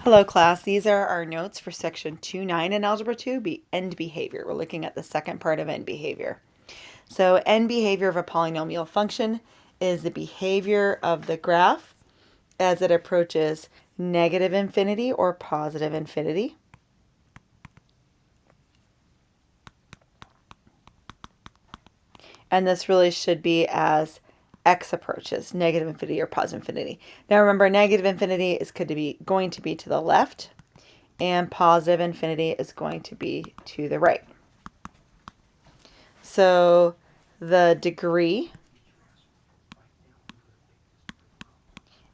Hello class, these are our notes for section 2.9 in Algebra 2, end behavior. We're looking at the second part of end behavior. So end behavior of a polynomial function is the behavior of the graph as it approaches negative infinity or positive infinity. And this really should be as x approaches negative infinity or positive infinity. Now remember, negative infinity is going to be to the left, and positive infinity is going to be to the right. So the degree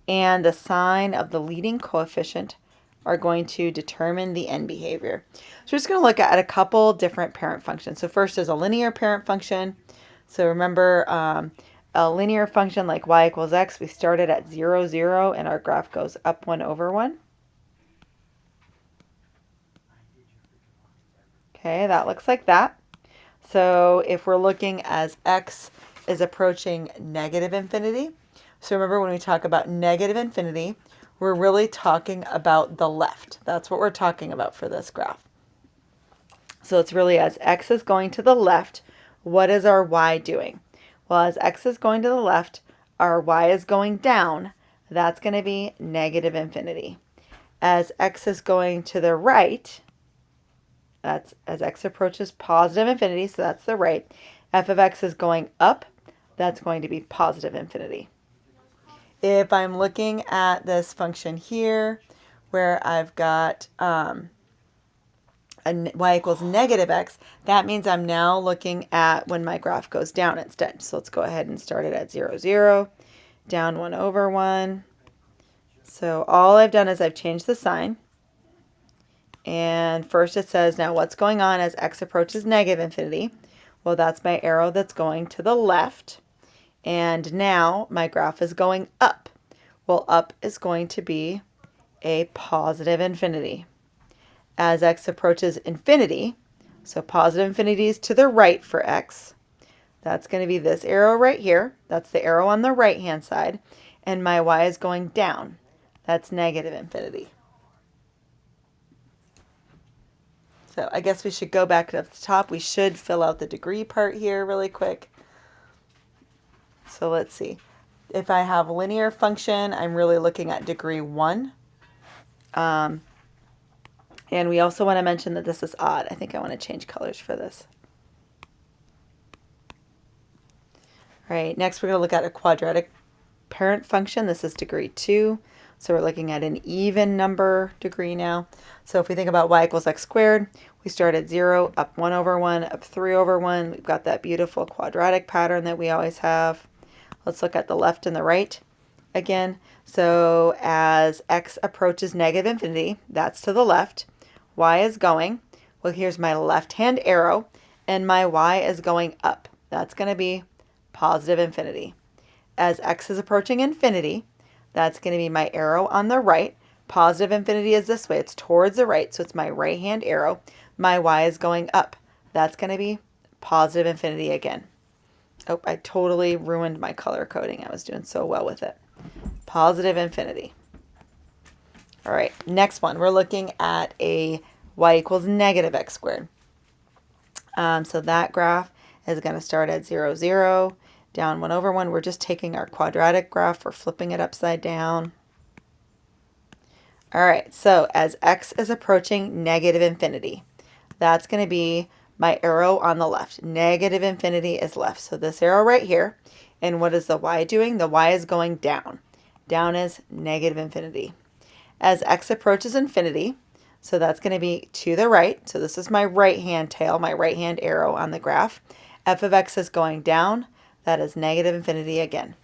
and the sign of the leading coefficient are going to determine the end behavior. So we're just going to look at a couple different parent functions. So first is a linear parent function. So remember, a linear function like y equals x, we started at 0, 0, and our graph goes up 1 over 1. Okay, that looks like that. So if we're looking as x is approaching negative infinity, so remember when we talk about negative infinity, we're really talking about the left. That's what we're talking about for this graph. So it's really as x is going to the left, what is our y doing? Well, as x is going to the left, our y is going down. That's going to be negative infinity. As x is going to the right, that's as x approaches positive infinity, so that's the right. F of x is going up, that's going to be positive infinity. If I'm looking at this function here, where I've got y equals negative x, that means I'm now looking at when my graph goes down instead. So let's go ahead and start it at 0, 0, down 1 over 1. So all I've done is I've changed the sign. And first it says, now what's going on as x approaches negative infinity? Well, that's my arrow that's going to the left. And now my graph is going up. Well, up is going to be a positive infinity. As x approaches infinity, so positive infinity is to the right for x. That's going to be this arrow right here. That's the arrow on the right-hand side. And my y is going down. That's negative infinity. So I guess we should go back up to the top. We should fill out the degree part here really quick. So let's see. If I have a linear function, I'm really looking at degree 1. And we also want to mention that this is odd. I think I want to change colors for this. All right, next we're going to look at a quadratic parent function. This is degree 2. So we're looking at an even number degree now. So if we think about y equals x squared, we start at 0, up 1 over 1, up 3 over 1. We've got that beautiful quadratic pattern that we always have. Let's look at the left and the right again. So as x approaches negative infinity, that's to the left. Y is going. Well, here's my left-hand arrow, and my y is going up. That's going to be positive infinity. As x is approaching infinity, that's going to be my arrow on the right. Positive infinity is this way. It's towards the right, so it's my right-hand arrow. My y is going up. That's going to be positive infinity again. Oh, I totally ruined my color coding. I was doing so well with it. Positive infinity. All right, next one. We're looking at a y equals negative x squared. So that graph is going to start at 0, 0, down 1 over 1. We're just taking our quadratic graph. We're flipping it upside down. All right, so as x is approaching negative infinity, that's going to be my arrow on the left. Negative infinity is left. So this arrow right here. And what is the y doing? The y is going down. Down is negative infinity. As x approaches infinity, so that's going to be to the right. So this is my right-hand tail, my right-hand arrow on the graph. F of x is going down. That is negative infinity again.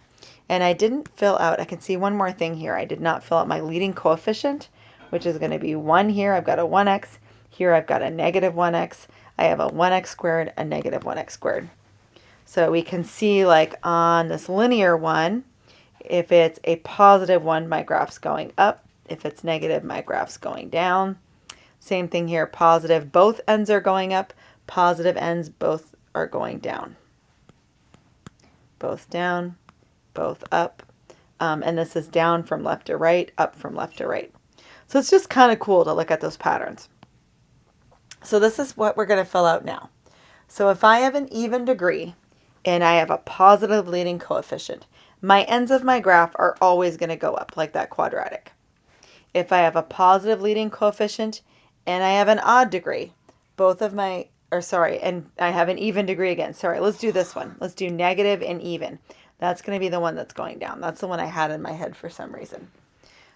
And I didn't fill out, I can see one more thing here. I did not fill out my leading coefficient, which is going to be 1 here. I've got a 1x. Here I've got a negative 1x. I have a 1x squared, a negative 1x squared. So we can see, like on this linear one, if it's a positive 1, my graph's going up. If it's negative, my graph's going down. Same thing here, positive, both ends are going up. Positive ends, both are going down. Both down, both up. And this is down from left to right, up from left to right. So it's just kind of cool to look at those patterns. So this is what we're going to fill out now. So if I have an even degree and I have a positive leading coefficient, my ends of my graph are always going to go up like that quadratic. If I have a positive leading coefficient and I have an odd degree, and I have an even degree again. Sorry, let's do this one. Let's do negative and even. That's going to be the one that's going down. That's the one I had in my head for some reason.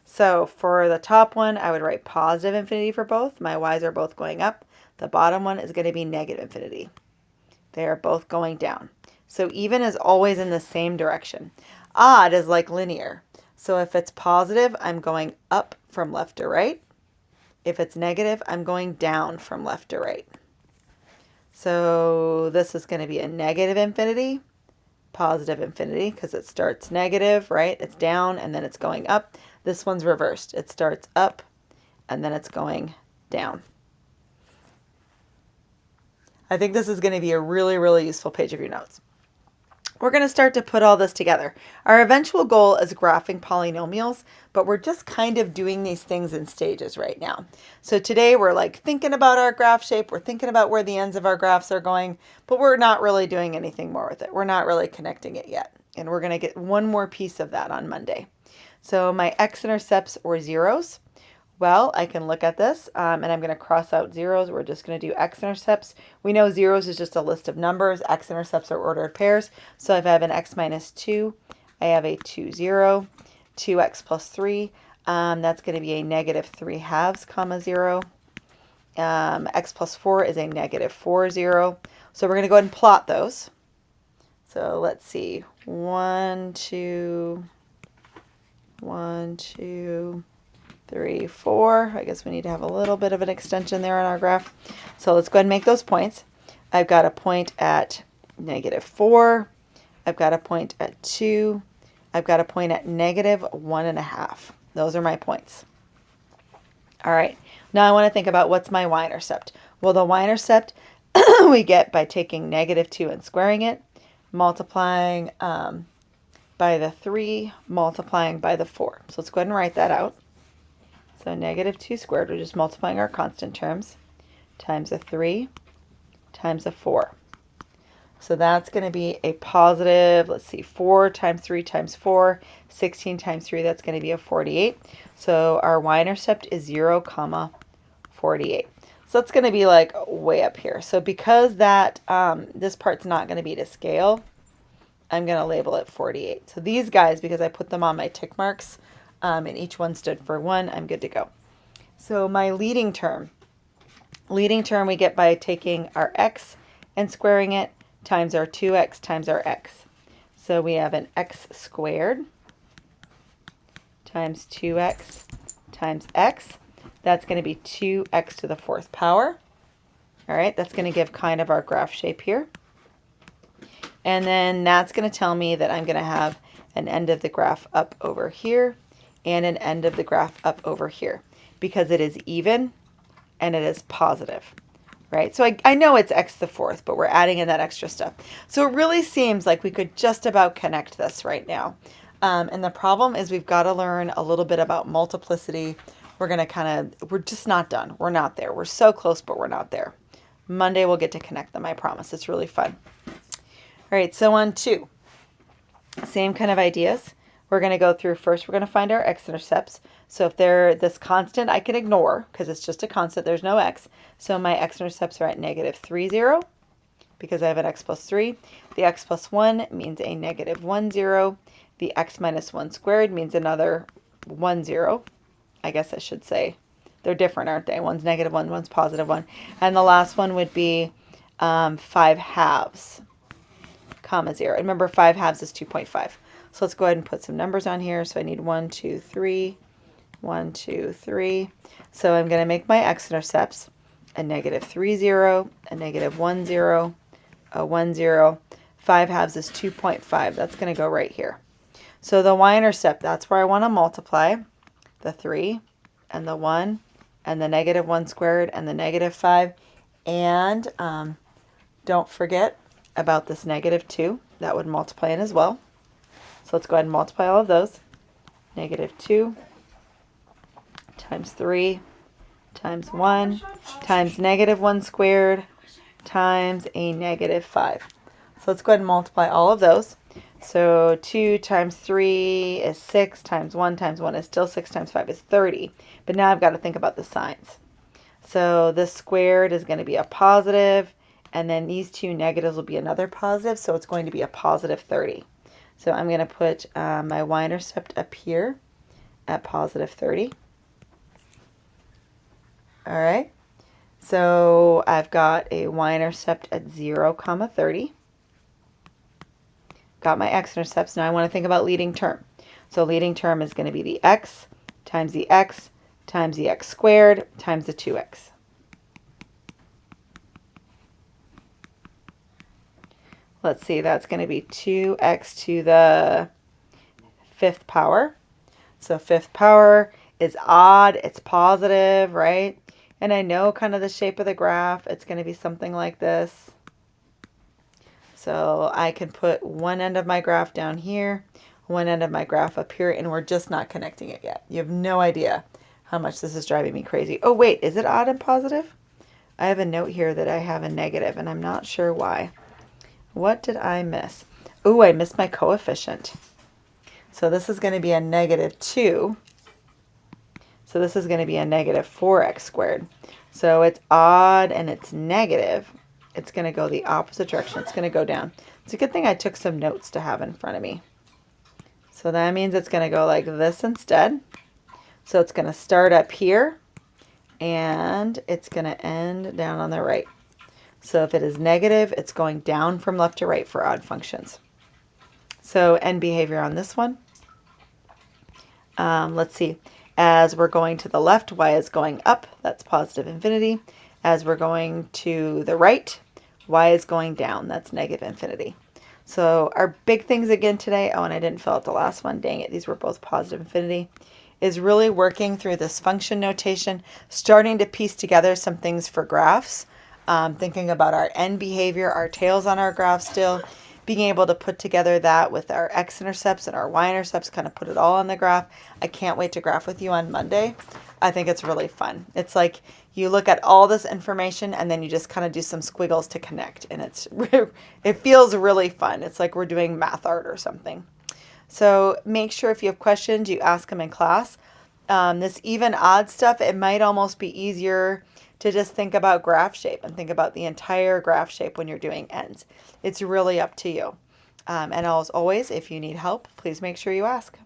So for the top one, I would write positive infinity for both. My y's are both going up. The bottom one is going to be negative infinity. They are both going down. So even is always in the same direction. Odd is like linear. So if it's positive, I'm going up from left to right. If it's negative, I'm going down from left to right. So this is going to be a negative infinity, positive infinity, because it starts negative, right? It's down and then it's going up. This one's reversed. It starts up and then it's going down. I think this is going to be a really, really useful page of your notes. We're going to start to put all this together. Our eventual goal is graphing polynomials, but we're just kind of doing these things in stages right now. So today we're like thinking about our graph shape. We're thinking about where the ends of our graphs are going, but we're not really doing anything more with it. We're not really connecting it yet. And we're going to get one more piece of that on Monday. So my x-intercepts or zeros. Well, I can look at this and I'm going to cross out zeros. We're just going to do x-intercepts. We know zeros is just a list of numbers. X-intercepts are ordered pairs. So if I have an x minus 2, I have a 2, 0. 2x plus 3, that's going to be a negative 3 halves, comma 0. X plus 4 is a negative 4, 0. So we're going to go ahead and plot those. So let's see. 1, 2, 1, 2, 3, 4. I guess we need to have a little bit of an extension there on our graph. So let's go ahead and make those points. I've got a point at negative 4. I've got a point at 2. I've got a point at negative 1.5. Those are my points. All right. Now I want to think about what's my y-intercept. Well, the y-intercept we get by taking negative 2 and squaring it, multiplying by the 3, multiplying by the 4. So let's go ahead and write that out. So negative 2 squared, we're just multiplying our constant terms, times a 3 times a 4. So that's going to be a positive, let's see, 4 times 3 times 4, 16 times 3, that's going to be a 48. So our y-intercept is 0, 48. So that's going to be like way up here. So because that this part's not going to be to scale, I'm going to label it 48. So these guys, because I put them on my tick marks, and each one stood for 1, I'm good to go. So my leading term we get by taking our x and squaring it times our 2x times our x. So we have an x squared times 2x times x. That's going to be 2x to the 4th power. All right, that's going to give kind of our graph shape here. And then that's going to tell me that I'm going to have an end of the graph up over here and an end of the graph up over here because it is even and it is positive, right? So I know it's x to the 4th, but we're adding in that extra stuff. So it really seems like we could just about connect this right now. And the problem is we've got to learn a little bit about multiplicity. We're just not done. We're not there. We're so close, but we're not there. Monday we'll get to connect them, I promise. It's really fun. All right, so on 2, same kind of ideas. We're going to go through first, we're going to find our x-intercepts. So if they're this constant, I can ignore because it's just a constant. There's no x. So my x-intercepts are at negative 3, 0 because I have an x plus 3. The x plus 1 means a negative 1, 0. The x minus 1 squared means another 1, 0. I guess I should say they're different, aren't they? One's negative 1, one's positive 1. And the last one would be 5 halves, comma 0. And remember, 5 halves is 2.5. So let's go ahead and put some numbers on here. So I need 1, 2, 3, 1, 2, 3. So I'm going to make my x-intercepts a negative 3, 0, a negative 1, 0, a 1, 0. 5 halves is 2.5. That's going to go right here. So the y-intercept, that's where I want to multiply the 3 and the 1 and the negative 1 squared and the negative 5. And don't forget about this negative 2. That would multiply in as well. So let's go ahead and multiply all of those. Negative 2 times 3 times 1 times -1 squared times a -5. So let's go ahead and multiply all of those. So 2 times 3 is 6, times 1 is still 6, times 5 is 30. But now I've got to think about the signs. So this squared is going to be a positive, and then these two negatives will be another positive, so it's going to be a positive 30. So I'm going to put my y-intercept up here at positive 30. All right. So I've got a y-intercept at 0, 30. Got my x-intercepts. Now I want to think about leading term. So leading term is going to be the x times the x times the x squared times the 2x. Let's see, that's going to be 2x to the 5th power. So 5th power is odd, it's positive, right? And I know kind of the shape of the graph. It's going to be something like this. So I can put one end of my graph down here, one end of my graph up here, and we're just not connecting it yet. You have no idea how much this is driving me crazy. Oh, wait, is it odd and positive? I have a note here that I have a negative, and I'm not sure why. What did I miss? Oh, I missed my coefficient. So this is going to be a -2. So this is going to be a -4x squared. So it's odd and it's negative. It's going to go the opposite direction. It's going to go down. It's a good thing I took some notes to have in front of me. So that means it's going to go like this instead. So it's going to start up here and it's going to end down on the right. So if it is negative, it's going down from left to right for odd functions. So end behavior on this one. Let's see. As we're going to the left, y is going up. That's positive infinity. As we're going to the right, y is going down. That's negative infinity. So our big things again today, oh, and I didn't fill out the last one. Dang it, these were both positive infinity, is really working through this function notation, starting to piece together some things for graphs, thinking about our end behavior, our tails on our graph still, being able to put together that with our x-intercepts and our y-intercepts, kind of put it all on the graph. I can't wait to graph with you on Monday. I think it's really fun. It's like you look at all this information and then you just kind of do some squiggles to connect, and it feels really fun. It's like we're doing math art or something. So make sure if you have questions, you ask them in class. This even odd stuff, it might almost be easier to just think about graph shape and think about the entire graph shape when you're doing ends. It's really up to you. And as always, if you need help, please make sure you ask.